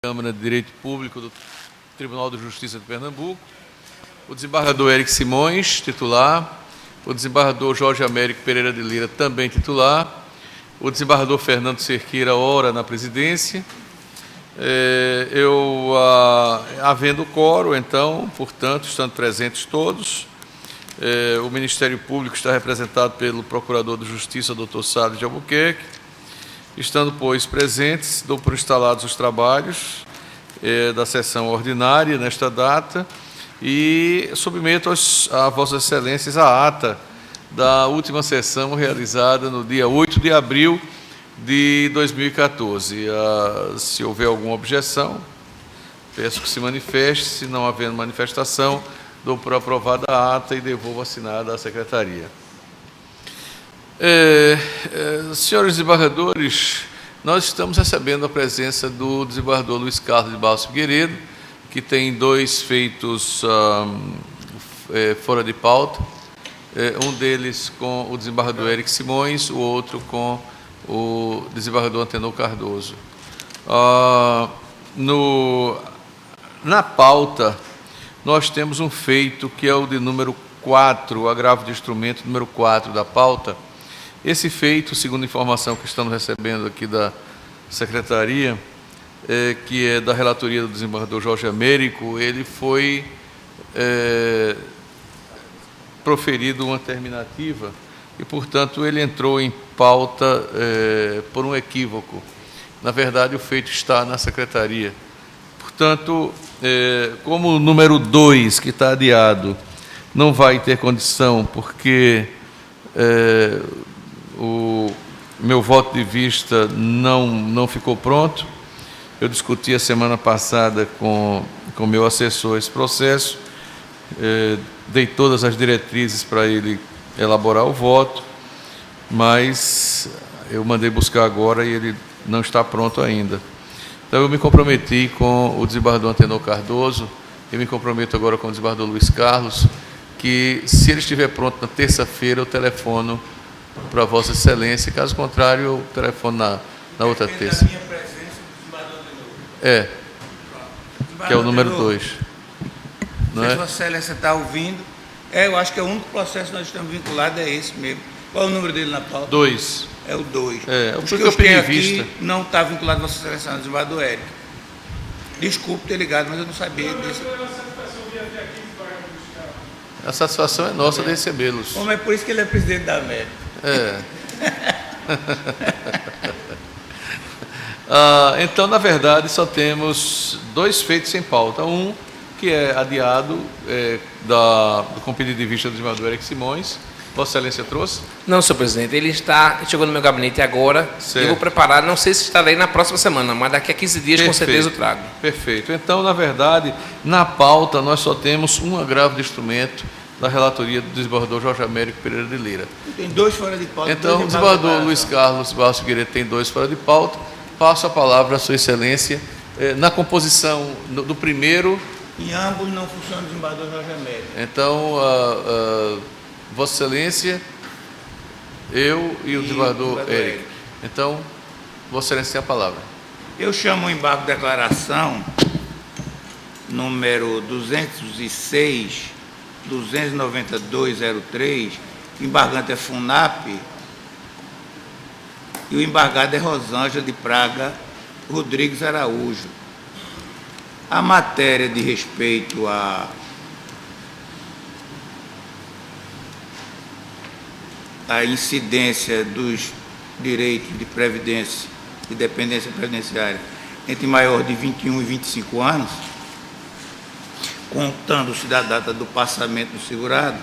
Câmara de Direito Público do Tribunal de Justiça de Pernambuco, o desembargador Eric Simões, titular, o desembargador Jorge Américo Pereira de Lira, também titular, o desembargador Fernando Cerqueira, ora na presidência. Havendo quórum, então, portanto, estando presentes todos, o Ministério Público está representado pelo Procurador de Justiça, Dr. Salles de Albuquerque. Estando, pois, presentes, dou por instalados os trabalhos da sessão ordinária nesta data e submeto a Vossas Excelências a ata da última sessão realizada no dia 8 de abril de 2014. Se houver alguma objeção, peço que se manifeste. Se não havendo manifestação, dou por aprovada a ata e devolvo assinada à Secretaria. Senhores desembargadores, nós estamos recebendo a presença do desembargador Luiz Carlos de Barros Figueiredo, que tem dois feitos fora de pauta, um deles com o desembargador Eric Simões, o outro com o desembargador Antenor Cardoso. Na pauta, nós temos um feito que é o de número 4, o agravo de instrumento número 4 da pauta. Esse feito, segundo a informação que estamos recebendo aqui da Secretaria, que é da relatoria do desembargador Jorge Américo, ele foi proferido uma terminativa e, portanto, ele entrou em pauta por um equívoco. Na verdade, o feito está na Secretaria. Portanto, como o número 2, que está adiado, não vai ter condição, porque o meu voto de vista não ficou pronto. Eu discuti a semana passada com o meu assessor esse processo, dei todas as diretrizes para ele elaborar o voto, mas eu mandei buscar agora e ele não está pronto ainda. Então, eu me comprometi com o desembargador Antenor Cardoso, e me comprometo agora com o desembargador Luiz Carlos, que, se ele estiver pronto na terça-feira, eu telefono para Vossa Excelência, caso contrário, eu telefono na outra terça. Minha presença, o desembargador de novo. Que é o número 2. Não sei se Vossa Excelência está ouvindo. Eu acho que é o único processo que nós estamos vinculados, é esse mesmo. Qual é o número dele na pauta? 2. É o 2. O que eu pedi vista. Não está vinculado a Vossa Excelência, o desembargador Eric. Desculpe ter ligado, mas eu não sabia disso. A satisfação é nossa de recebê-los. Como é por isso que ele é presidente da América. Então, na verdade, só temos dois feitos em pauta. Um, que é adiado com pedido de vista do desembargador Eric Simões. Vossa Excelência trouxe? Não, senhor presidente, ele chegou no meu gabinete agora. Certo. Eu vou preparar, não sei se estarei na próxima semana, mas daqui a 15 dias com certeza eu trago. Perfeito. Então, na verdade, na pauta nós só temos um agravo de instrumento da relatoria do desembargador Jorge Américo Pereira de Lira. Tem dois fora de pauta. Então, o desembargador Luiz Carlos Barros Figueiredo tem dois fora de pauta. Passo a palavra à Sua Excelência na composição do primeiro. Em ambos não funciona o desembargador Jorge Américo. Então, Vossa Excelência, eu e o desembargador Eric. Então, Vossa Excelência tem a palavra. Eu chamo o embargo de declaração número 206, 29203, o embargante é FUNAP e o embargado é Rosângela de Praga Rodrigues Araújo. A matéria de respeito à incidência dos direitos de previdência e dependência previdenciária entre maior de 21 e 25 anos, contando-se da data do passamento do segurado,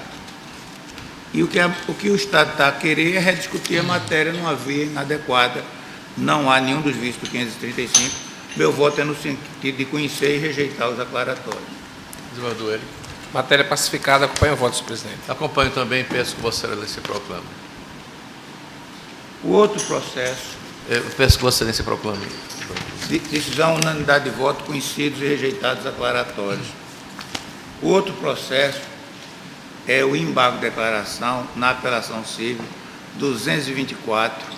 e o que o Estado está a querer é rediscutir a matéria numa via inadequada. Não há nenhum dos vícios do 535. Meu voto é no sentido de conhecer e rejeitar os aclaratórios. Desembargador Eric. Matéria pacificada, acompanha o voto, senhor presidente. Acompanho também, peço que Vossa Excelência proclame. O outro processo... Eu peço que Vossa Excelência proclame. Decisão unanimidade de voto, conhecidos e rejeitados aclaratórios. O outro processo é o embargo de declaração na apelação civil 224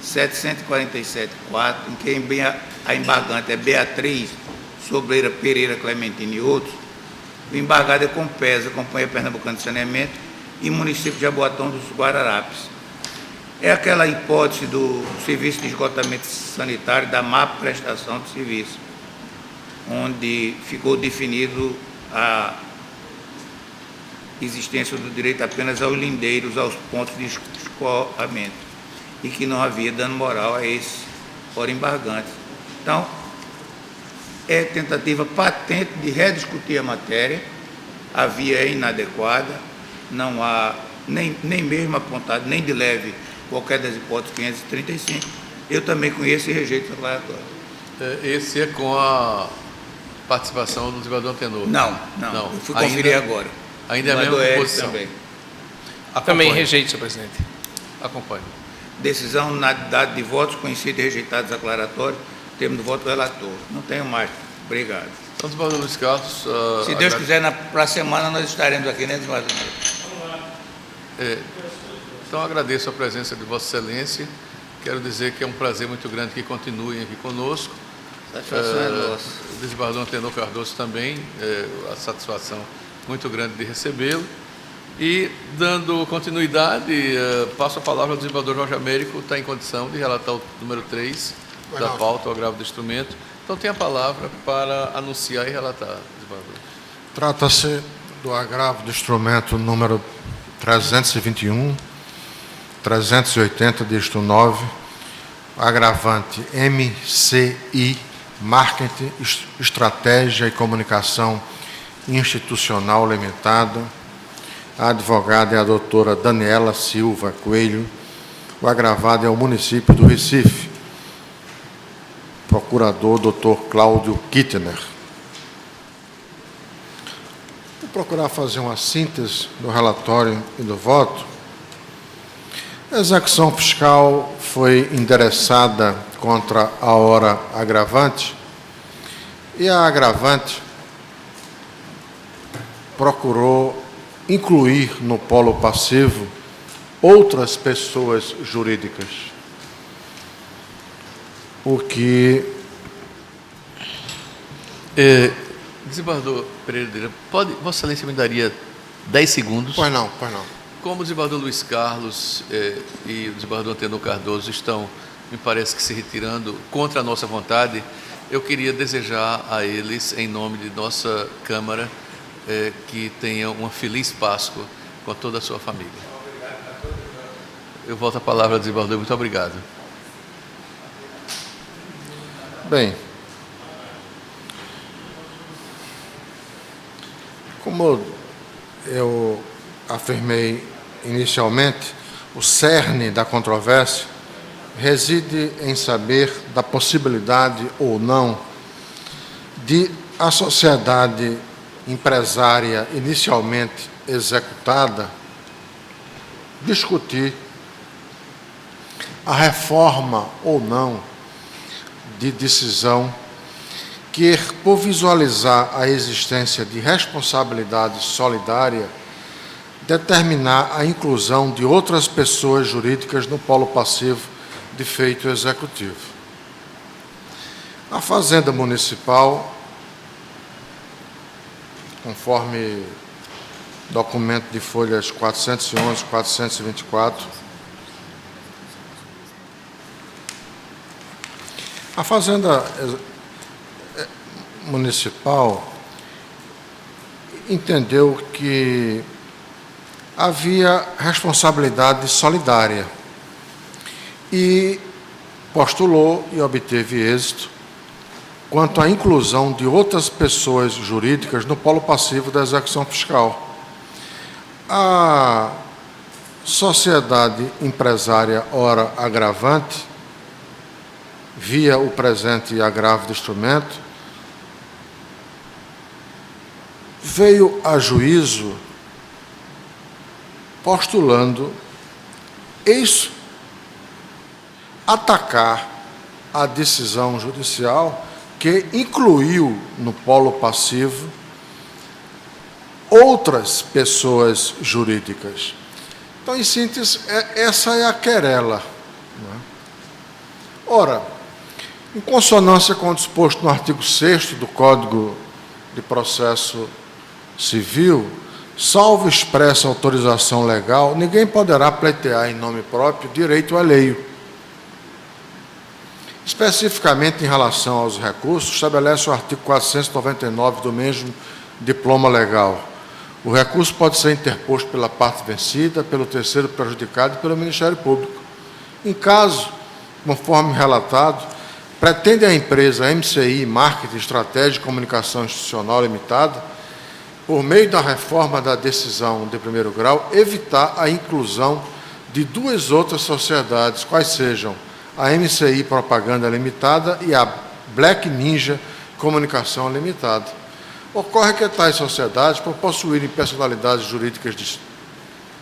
747.4, em que a embargante é Beatriz Sobreira Pereira Clementina e outros, o embargado é Compesa, Companhia Pernambucana de Saneamento, e município de Jaboatão dos Guararapes. É aquela hipótese do serviço de esgotamento sanitário, da má prestação de serviço, onde ficou definido a existência do direito apenas aos lindeiros, aos pontos de escoamento, e que não havia dano moral a esse ora embargante. Então, é tentativa patente de rediscutir a matéria, a via é inadequada, não há nem mesmo apontado, nem de leve, qualquer das hipóteses 535, eu também conheço e rejeito o relatório. Esse é com a participação do desembargador Antenor? Não. Eu fui conferir agora. Ainda é a mesma posição? Também. Também rejeito, senhor presidente. Acompanhe. Decisão na data de votos, conhecidos e rejeitados declaratórios, termo do voto do relator. Não tenho mais. Obrigado. Então, desembargador Luiz Carlos... Se Deus quiser, para a semana nós estaremos aqui, né, desembargador? Então, agradeço a presença de Vossa Excelência. Quero dizer que é um prazer muito grande que continuem aqui conosco. Satisfação é nossa. O desembargador Antenor Cardoso também, a satisfação muito grande de recebê-lo. E, dando continuidade, passo a palavra ao desembargador Jorge Américo, está em condição de relatar o número 3 da pauta, o agravo do instrumento. Então, tem a palavra para anunciar e relatar, desembargador. Trata-se do agravo do instrumento número 321, 380, dígito 9, agravante MCI, Marketing, Estratégia e Comunicação Institucional Limitada. A advogada é a doutora Daniela Silva Coelho. O agravado é o município do Recife. Procurador, doutor Cláudio Kittner. Vou procurar fazer uma síntese do relatório e do voto. A execução fiscal foi endereçada contra a hora agravante e a agravante procurou incluir no polo passivo outras pessoas jurídicas, o que... Desembargador Pereira, Vossa Excelência me daria 10 segundos? Pois não. Como o desembargador Luiz Carlos e o desembargador Antenor Cardoso estão, me parece que se retirando contra a nossa vontade, eu queria desejar a eles, em nome de nossa Câmara, que tenham uma feliz Páscoa com toda a sua família. Eu volto a palavra ao desembargador. Muito obrigado. Bem, como eu afirmei inicialmente, o cerne da controvérsia reside em saber da possibilidade ou não de a sociedade empresária inicialmente executada discutir a reforma ou não de decisão que, por visualizar a existência de responsabilidade solidária, determinar a inclusão de outras pessoas jurídicas no polo passivo de feito executivo. A Fazenda Municipal, conforme documento de folhas 411, 424, a Fazenda Municipal entendeu que havia responsabilidade solidária e postulou e obteve êxito quanto à inclusão de outras pessoas jurídicas no polo passivo da execução fiscal. A sociedade empresária ora agravante, via o presente agravo do instrumento, veio a juízo postulando atacar a decisão judicial que incluiu no polo passivo outras pessoas jurídicas. Então, em síntese, essa é a querela, não é? Ora, em consonância com o disposto no artigo 6º do Código de Processo Civil, salvo expressa autorização legal, ninguém poderá pleitear em nome próprio direito alheio. Especificamente em relação aos recursos, estabelece o artigo 499 do mesmo diploma legal. O recurso pode ser interposto pela parte vencida, pelo terceiro prejudicado e pelo Ministério Público. Em caso, conforme relatado, pretende a empresa MCI Marketing, Estratégia e Comunicação Institucional Limitada, por meio da reforma da decisão de primeiro grau, evitar a inclusão de duas outras sociedades, quais sejam a MCI Propaganda Limitada e a Black Ninja Comunicação Limitada. Ocorre que tais sociedades, por possuírem personalidades jurídicas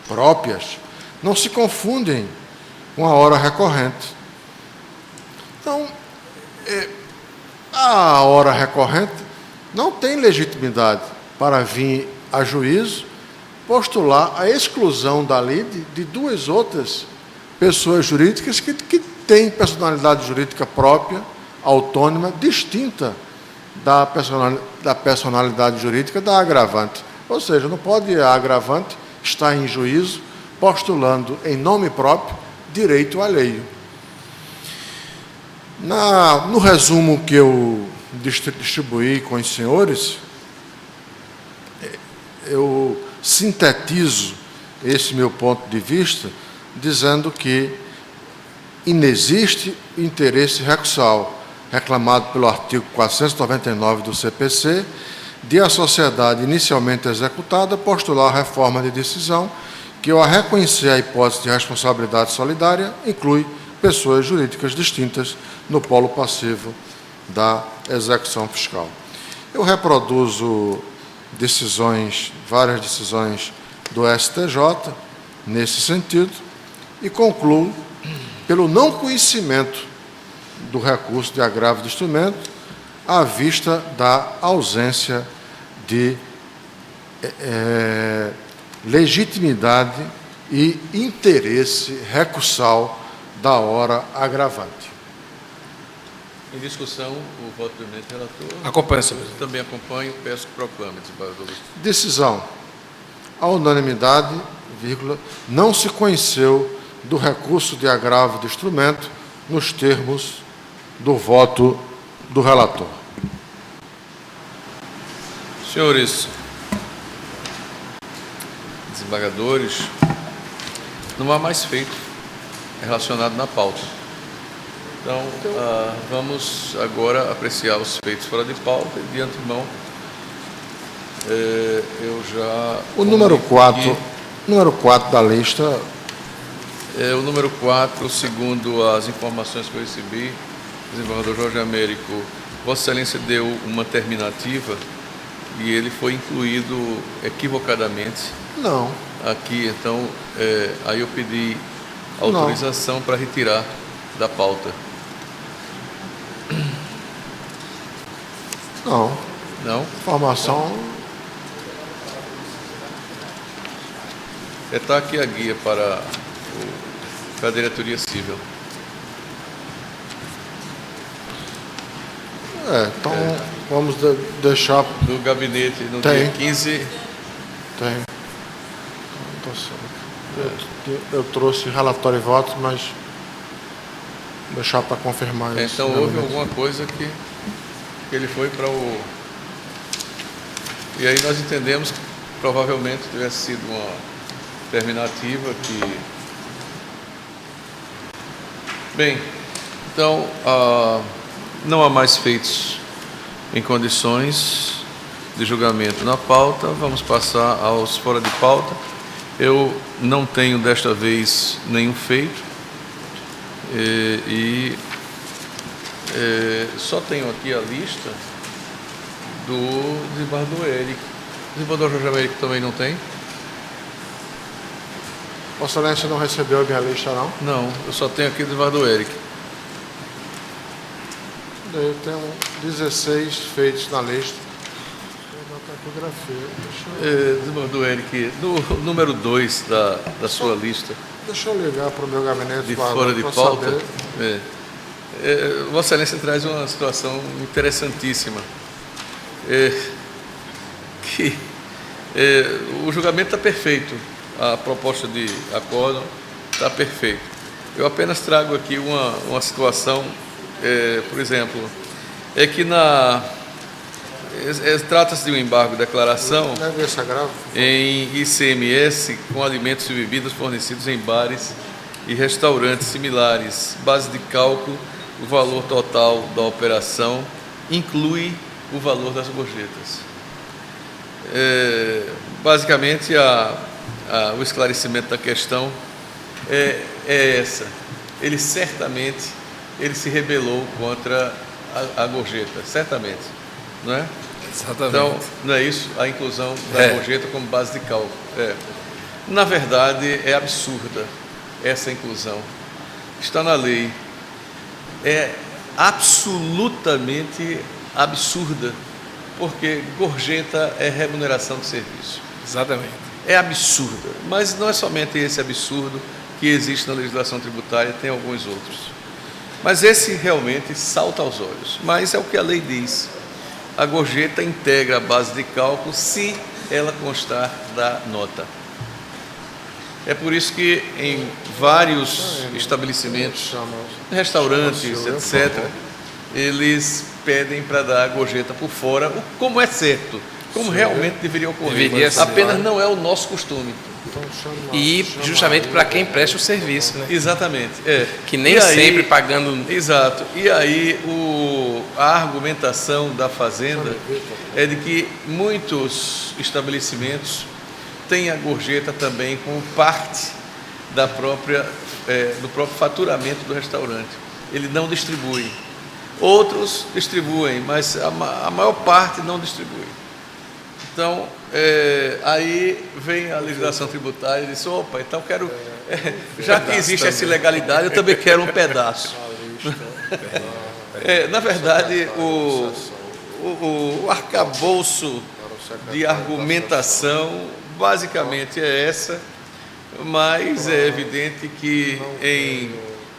próprias, não se confundem com a hora recorrente. Então, a hora recorrente não tem legitimidade para vir a juízo postular a exclusão da lei de duas outras pessoas jurídicas que têm personalidade jurídica própria, autônoma, distinta da personalidade jurídica da agravante. Ou seja, não pode a agravante estar em juízo postulando em nome próprio direito alheio. No resumo que eu distribuí com os senhores, eu sintetizo esse meu ponto de vista dizendo que inexiste interesse recursal reclamado pelo artigo 499 do CPC de a sociedade inicialmente executada postular a reforma de decisão que, ao reconhecer a hipótese de responsabilidade solidária, inclui pessoas jurídicas distintas no polo passivo da execução fiscal. Eu reproduzo várias decisões do STJ nesse sentido e concluo pelo não conhecimento do recurso de agravo de instrumento à vista da ausência de legitimidade e interesse recursal da hora agravante. Em discussão, o voto do eminente relator. Acompanho, senhor. Também acompanho, peço que proclame, desembargador. Decisão. A unanimidade, não se conheceu do recurso de agravo de instrumento nos termos do voto do relator. Senhores desembargadores, não há mais feito relacionado na pauta. Então, vamos agora apreciar os feitos fora de pauta e, de antemão, eu já... O número 4 da lista... o número 4, segundo as informações que eu recebi, o desembargador Jorge Américo, Vossa Excelência deu uma terminativa e ele foi incluído equivocadamente. Não. Aqui, então, aí eu pedi autorização para retirar da pauta. Não. Não? Informação... Está aqui a guia para a diretoria civil. Então, vamos deixar... Do gabinete, no Tem. dia 15... Tem. Eu trouxe relatório e voto, mas vou deixar para confirmar isso. Então, houve alguma coisa que ele foi para o... E aí nós entendemos que provavelmente tivesse sido uma terminativa que... Bem, então, não há mais feitos em condições de julgamento na pauta. Vamos passar aos fora de pauta. Eu não tenho, desta vez, nenhum feito. Só tenho aqui a lista do desembargador Eric. O desembargador Jorge Américo também não tem? Vossa Excelência não recebeu a minha lista, não? Não, eu só tenho aqui o desembargador Eric. Eu tenho 16 feitos na lista. Desembargador Eric, no número 2 da sua lista. Deixa eu ligar para o meu gabinete de fora de pauta. Vossa Excelência traz uma situação interessantíssima. O julgamento está perfeito, a proposta de acórdão está perfeita. Eu apenas trago aqui uma situação, por exemplo, é que trata-se de um embargo de declaração em ICMS com alimentos e bebidas fornecidos em bares e restaurantes similares. Base de cálculo, o valor total da operação inclui o valor das gorjetas. Basicamente, o esclarecimento da questão é essa. Ele certamente se rebelou contra a gorjeta, certamente, não é? Exatamente. Então, não é isso? A inclusão da gorjeta como base de cálculo. Na verdade, é absurda essa inclusão. Está na lei. É absolutamente absurda, porque gorjeta é remuneração de serviço. Exatamente. É absurda, mas não é somente esse absurdo que existe na legislação tributária, tem alguns outros. Mas esse realmente salta aos olhos. Mas é o que a lei diz. A gorjeta integra a base de cálculo se ela constar da nota. É por isso que em vários estabelecimentos, restaurantes, etc., eles pedem para dar a gorjeta por fora, como é certo, como realmente deveria ocorrer. Deveria ser. Apenas não é o nosso costume. E justamente para quem presta o serviço, né? Exatamente. Que nem E aí, sempre pagando. Exato. E aí a argumentação da Fazenda é de que muitos estabelecimentos têm a gorjeta também como parte do próprio faturamento do restaurante. Ele não distribui. Outros distribuem, mas a maior parte não distribui. Então, aí vem a legislação tributária e diz: opa, então quero, já que existe essa ilegalidade, eu também quero um pedaço. Na verdade, o arcabouço de argumentação basicamente é essa, mas é evidente que em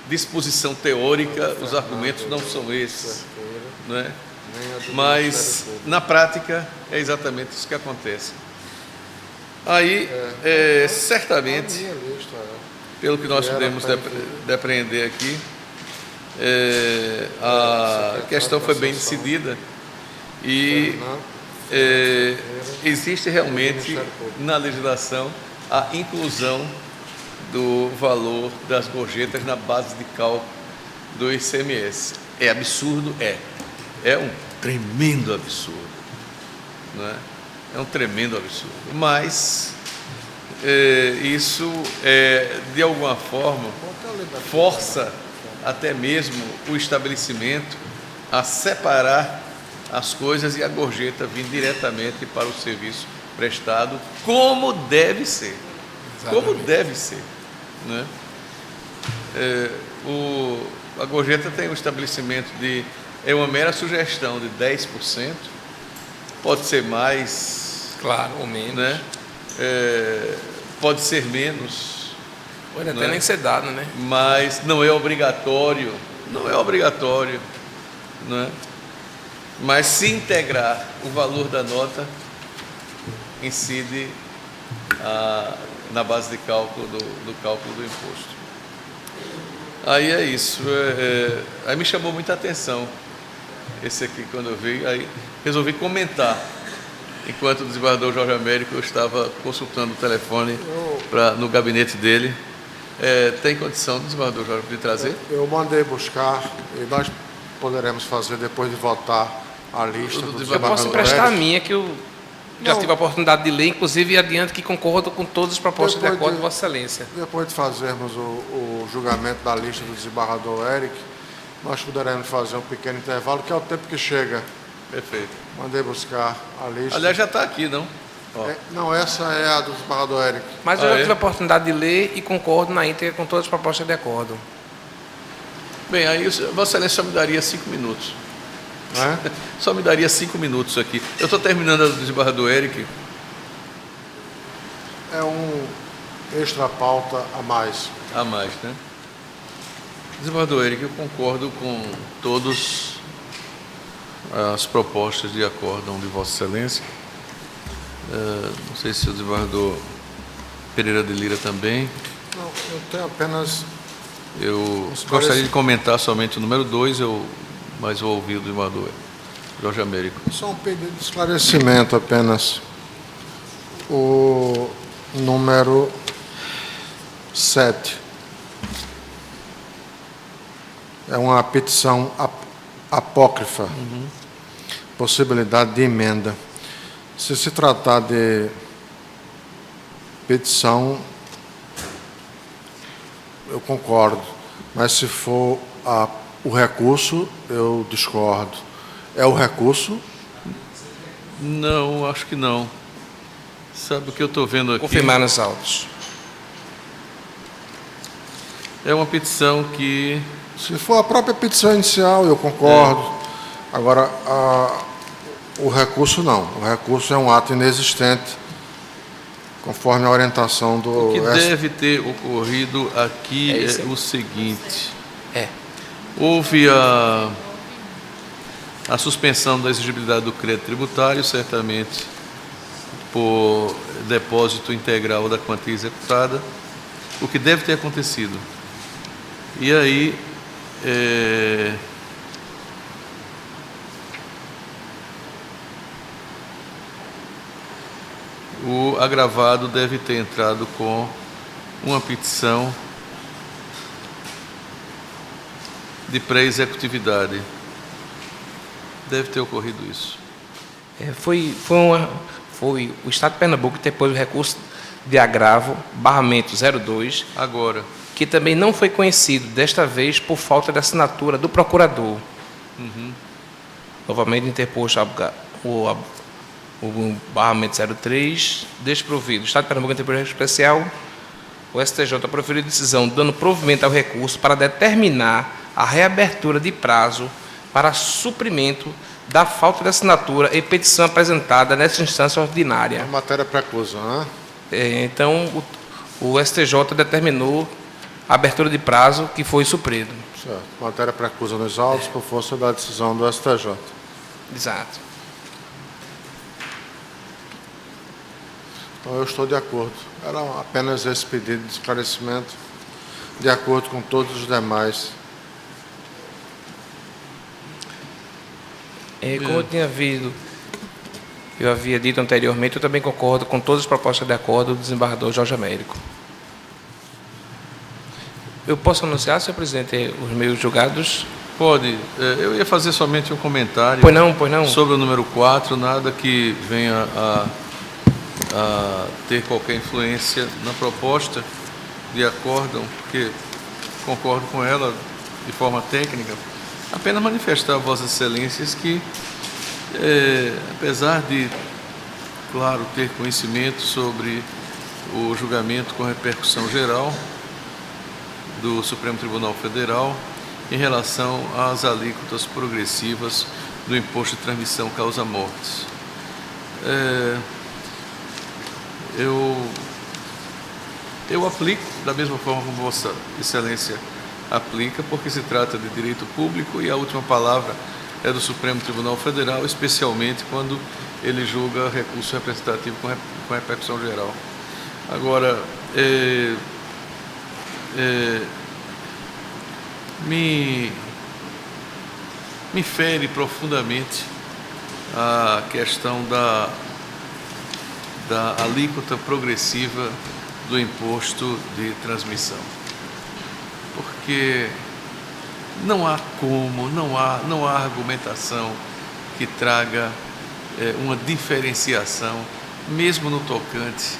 disposição teórica os argumentos não são esses, não é? Mas na prática é exatamente isso que acontece. Aí, certamente, pelo que nós podemos depreender aqui, a questão foi bem decidida e existe realmente na legislação a inclusão do valor das gorjetas na base de cálculo do ICMS. É absurdo? É um tremendo absurdo, não é? É um tremendo absurdo, mas isso de alguma forma força até mesmo o estabelecimento a separar as coisas e a gorjeta vir diretamente para o serviço prestado, como deve ser. Exatamente. Como deve ser, né? A gorjeta tem um estabelecimento é uma mera sugestão de 10%, pode ser mais, Claro, ou menos. né? Pode ser menos, Pode até né? nem ser dado, né? Mas não é obrigatório, né? Mas se integrar o valor da nota, incide na base de cálculo do cálculo do imposto. Aí é isso. Aí me chamou muita atenção esse aqui quando eu vi, aí resolvi comentar. Enquanto o desembargador Jorge Américo estava consultando o telefone no gabinete dele. Tem condição, desembargador Jorge, de trazer? Eu mandei buscar e nós poderemos fazer depois de votar a lista do Eu desembargador posso emprestar a Érico. minha, que eu já Não. tive a oportunidade de ler, inclusive e adianto que concordo com todas as propostas de Depois acordo de- de Vossa Excelência. Depois de fazermos o julgamento da lista do desembargador Érico, nós poderemos fazer um pequeno intervalo, que é o tempo que chega. Perfeito. Mandei buscar a lista. Aliás, já está aqui, não? Ó. Não, essa é a do desembargador Érico. Mas eu já é? tive a oportunidade de ler e concordo na íntegra com todas as propostas de acordo. Bem, aí Vossa Excelência só me daria 5 minutos. Né? Só me daria 5 minutos aqui. Eu estou terminando a do desembargador Eric. É um extra pauta a mais. A mais, né? Desembargador Eric, eu concordo com todas as propostas de acórdão de Vossa Excelência. Não sei se o desembargador Pereira de Lira também. Não, eu tenho apenas... Eu gostaria de comentar somente o número 2, mas vou ouvir o desembargador Jorge Américo. Só um pedido de esclarecimento apenas. O número 7 é uma petição apócrifa, possibilidade de emenda. Se se tratar de petição, eu concordo, mas se for o recurso, eu discordo. É o recurso? Não, acho que não. Sabe o que eu estou vendo aqui? Confirmar nos autos. É uma petição que... Se for a própria petição inicial, eu concordo. Agora, o recurso não. O recurso é um ato inexistente, conforme a orientação do... O que deve ter ocorrido aqui é o seguinte. Houve a suspensão da exigibilidade do crédito tributário, certamente por depósito integral da quantia executada, o que deve ter acontecido. E aí, o agravado deve ter entrado com uma petição de pré-executividade. Deve ter ocorrido isso. Foi o Estado de Pernambuco que depois o recurso de agravo, barramento 02, Agora, que também não foi conhecido, desta vez por falta de assinatura do procurador. Novamente interposto o barramento 03, desprovido. O Estado de Pernambuco interpôs recurso especial, o STJ proferiu decisão dando provimento ao recurso para determinar a reabertura de prazo para suprimento da falta de assinatura e petição apresentada nessa instância ordinária. É matéria precusa, né? Então, o STJ determinou a abertura de prazo que foi suprido. Certo. Matéria precusa nos autos por força da decisão do STJ. Exato. Então, eu estou de acordo. Era apenas esse pedido de esclarecimento, de acordo com todos os demais. Como eu havia dito anteriormente, eu também concordo com todas as propostas de acordo do desembargador Jorge Américo. Eu posso anunciar, senhor presidente, os meus julgados? pode. Eu ia fazer somente um comentário. Pois não. Sobre o número 4, nada que venha a ter qualquer influência na proposta de acórdão, porque concordo com ela de forma técnica. Apenas manifestar a Vossas Excelências que, apesar de, claro, ter conhecimento sobre o julgamento com repercussão geral do Supremo Tribunal Federal em relação às alíquotas progressivas do imposto de transmissão causa-mortes. Eu aplico da mesma forma como Vossa Excelência aplica, porque se trata de direito público e a última palavra é do Supremo Tribunal Federal, especialmente quando ele julga recurso representativo com repercussão geral. Agora, me fere profundamente a questão da alíquota progressiva do imposto de transmissão, porque não há como, não há argumentação que traga uma diferenciação, mesmo no tocante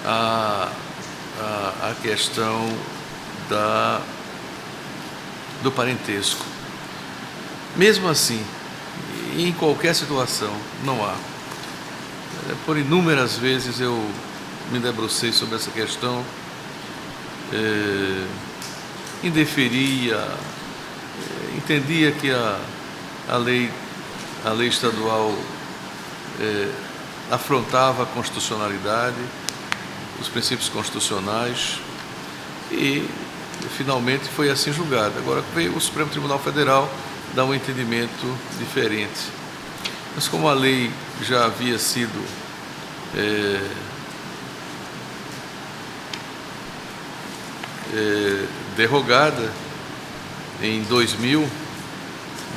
à questão do parentesco. Mesmo assim, em qualquer situação, não há. Por inúmeras vezes eu me debrucei sobre essa questão, indeferia, entendia que a lei estadual afrontava a constitucionalidade, os princípios constitucionais, e finalmente foi assim julgada. Agora veio o Supremo Tribunal Federal dar um entendimento diferente. Mas como a lei já havia sido derrogada em 2000,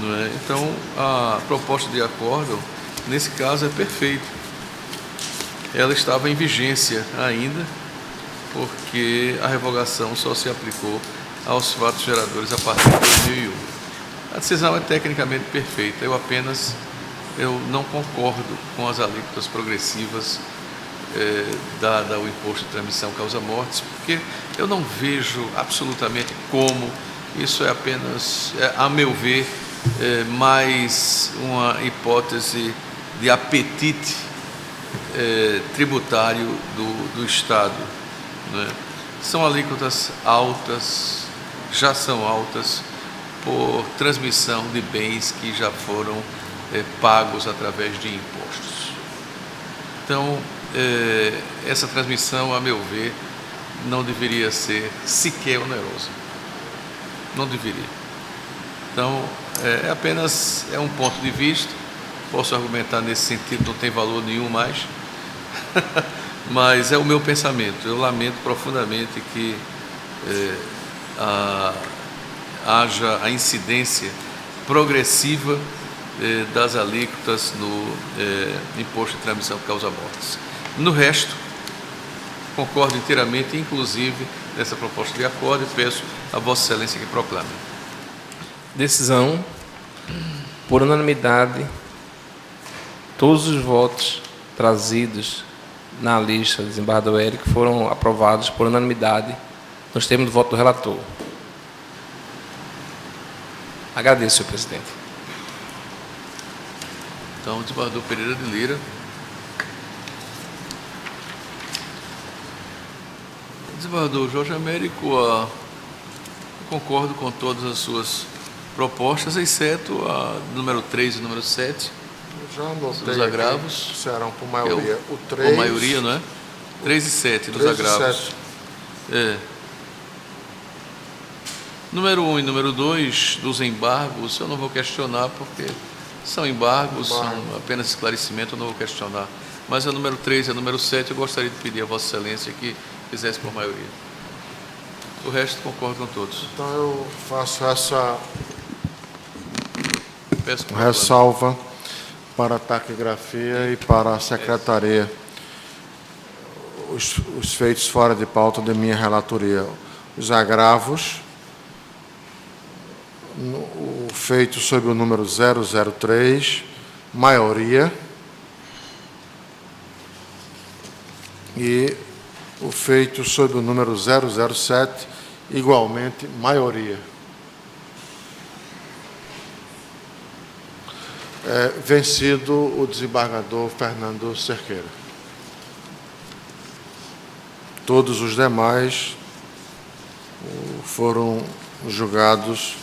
não é? Então a proposta de acórdão, nesse caso, é perfeita. Ela estava em vigência ainda, porque a revogação só se aplicou aos fatos geradores a partir de 2001. A decisão é tecnicamente perfeita, eu não concordo com as alíquotas progressivas dada o imposto de transmissão causa-mortes, porque eu não vejo absolutamente como isso é apenas, a meu ver, mais uma hipótese de apetite tributário do Estado, né? São alíquotas altas, já são altas, por transmissão de bens que já foram pagos através de impostos. Então, essa transmissão, a meu ver, não deveria ser sequer onerosa. Não deveria. Então, apenas um ponto de vista, posso argumentar nesse sentido, não tem valor nenhum mais, mas é o meu pensamento. Eu lamento profundamente que haja a incidência progressiva das alíquotas no imposto de transmissão causa-mortes. No resto, concordo inteiramente, inclusive nessa proposta de acordo, e peço a Vossa Excelência que proclame. Decisão, por unanimidade, todos os votos trazidos na lista do desembargador Érico foram aprovados por unanimidade nos termos do voto do relator. Agradeço, senhor presidente. Então, o desembargador Pereira de Lira. Desembargador Jorge Américo, concordo com todas as suas propostas, exceto a número 3 e número 7. Já anotei dos agravos. aqui, serão por maioria. O 3, por maioria, não é? 3 e 7 dos 3 e agravos. 7. Número 1 e número 2 dos embargos, eu não vou questionar, porque são embargos, são apenas esclarecimento, eu não vou questionar. Mas a número 3 e a número 7, eu gostaria de pedir a Vossa Excelência que fizesse por maioria. O resto, concordo com todos. Então, eu faço essa Peço que ressalva para a taquigrafia e para a secretaria. Os feitos fora de pauta da minha relatoria. Os agravos, o feito sob o número 003, maioria, e o feito sob o número 007, igualmente, maioria. Vencido o desembargador Fernando Cerqueira. Todos os demais foram julgados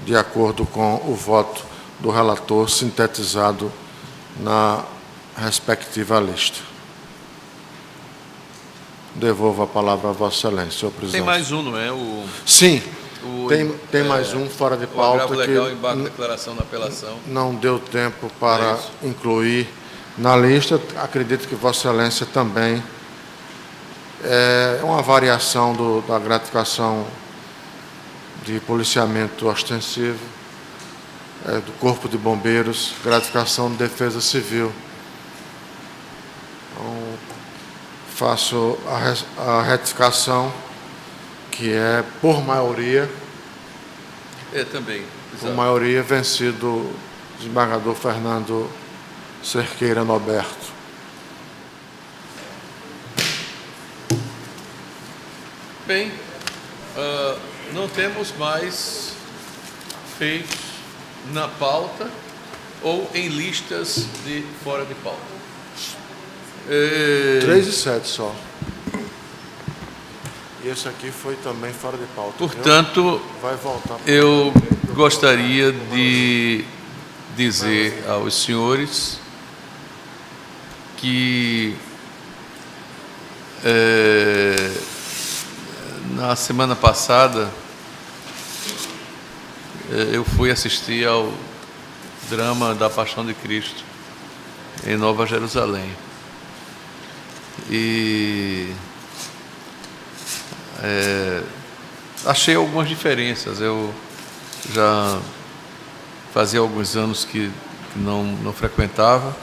de acordo com o voto do relator sintetizado na respectiva lista. Devolvo a palavra a Vossa Excelência, senhor presidente. Tem mais um, não é? Sim, tem mais um fora de pauta. O agravo legal, embargo de declaração na apelação. Não deu tempo para incluir na lista. Acredito que Vossa Excelência também é uma variação da gratificação de policiamento ostensivo, do Corpo de Bombeiros, gratificação de defesa civil. Então, faço a retificação, que é por maioria. Também. Por maioria, vencido o desembargador Fernando Cerqueira Norberto. Bem, não temos mais feitos na pauta ou em listas de fora de pauta. 3 e 7 só. E esse aqui foi também fora de pauta. Portanto, vai voltar. Eu gostaria de dizer aos senhores que Na semana passada, eu fui assistir ao drama da Paixão de Cristo em Nova Jerusalém. E achei algumas diferenças. Eu já fazia alguns anos que não frequentava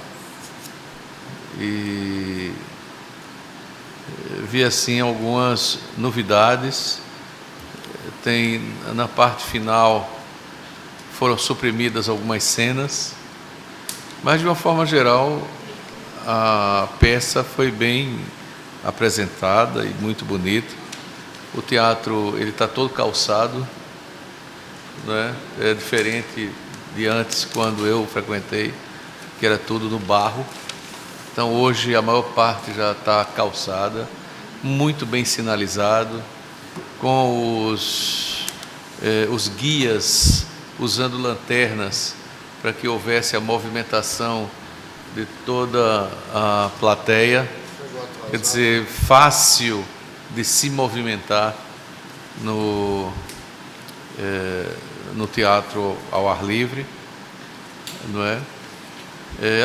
e vi assim algumas novidades. Tem na parte final foram suprimidas algumas cenas, mas de uma forma geral a peça foi bem apresentada e muito bonita. O teatro ele está todo calçado, né? É diferente de antes, quando eu frequentei, que era tudo no barro. Então hoje a maior parte já está calçada, muito bem sinalizado, com os guias usando lanternas para que houvesse a movimentação de toda a plateia, quer dizer, fácil de se movimentar no teatro ao ar livre, não é?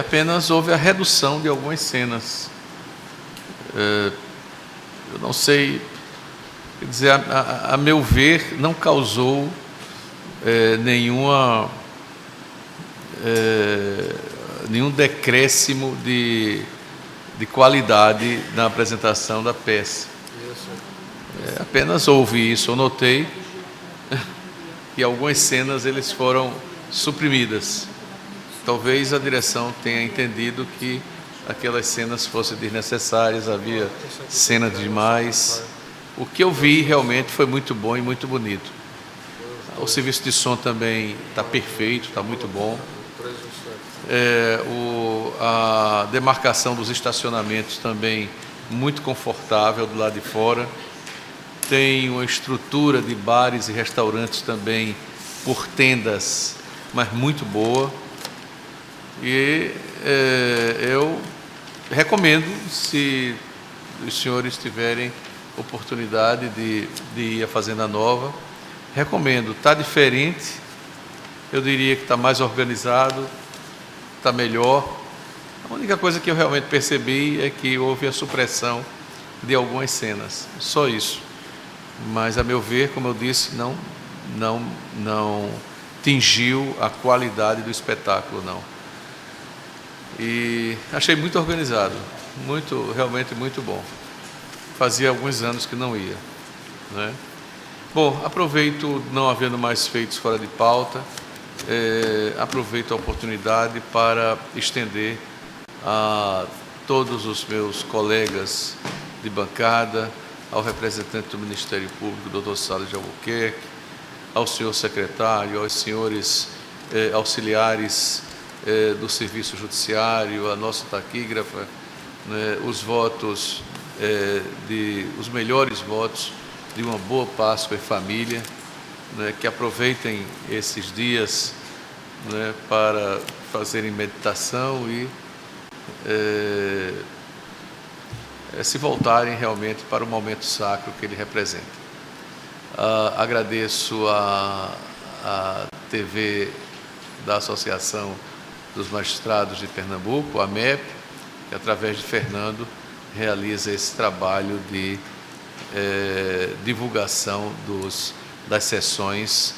Apenas houve a redução de algumas cenas. Eu não sei, quer dizer, a meu ver, não causou nenhum decréscimo de qualidade na apresentação da peça. Apenas houve isso, eu notei que algumas cenas eles foram suprimidas. Talvez a direção tenha entendido que aquelas cenas fossem desnecessárias, havia cenas demais. O que eu vi realmente foi muito bom e muito bonito. O serviço de som também está perfeito, está muito bom. A demarcação dos estacionamentos também muito confortável do lado de fora. Tem uma estrutura de bares e restaurantes também por tendas, mas muito boa. E eu recomendo, se os senhores tiverem oportunidade de ir à Fazenda Nova, recomendo. Está diferente, eu diria que está mais organizado, está melhor. A única coisa que eu realmente percebi é que houve a supressão de algumas cenas, só isso. Mas, a meu ver, como eu disse, não atingiu a qualidade do espetáculo, não. E achei muito organizado, realmente muito bom. Fazia alguns anos que não ia, né? Bom, aproveito, não havendo mais feitos fora de pauta, aproveito a oportunidade para estender a todos os meus colegas de bancada, ao representante do Ministério Público, Dr. Salles de Albuquerque, ao senhor secretário, aos senhores auxiliares do Serviço Judiciário, a nossa taquígrafa, né, os votos, os melhores votos de uma boa Páscoa e família, né, que aproveitem esses dias, né, para fazerem meditação e se voltarem realmente para o momento sacro que ele representa. Agradeço a TV da Associação dos Magistrados de Pernambuco, a MEP, que através de Fernando realiza esse trabalho de divulgação das sessões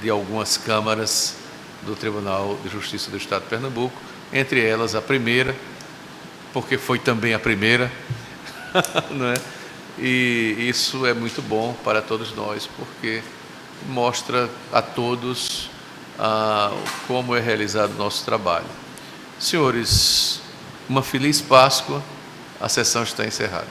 de algumas câmaras do Tribunal de Justiça do Estado de Pernambuco, entre elas a primeira, porque foi também a primeira, não é? E isso é muito bom para todos nós, porque mostra a todos como é realizado o nosso trabalho. Senhores, uma feliz Páscoa, a sessão está encerrada.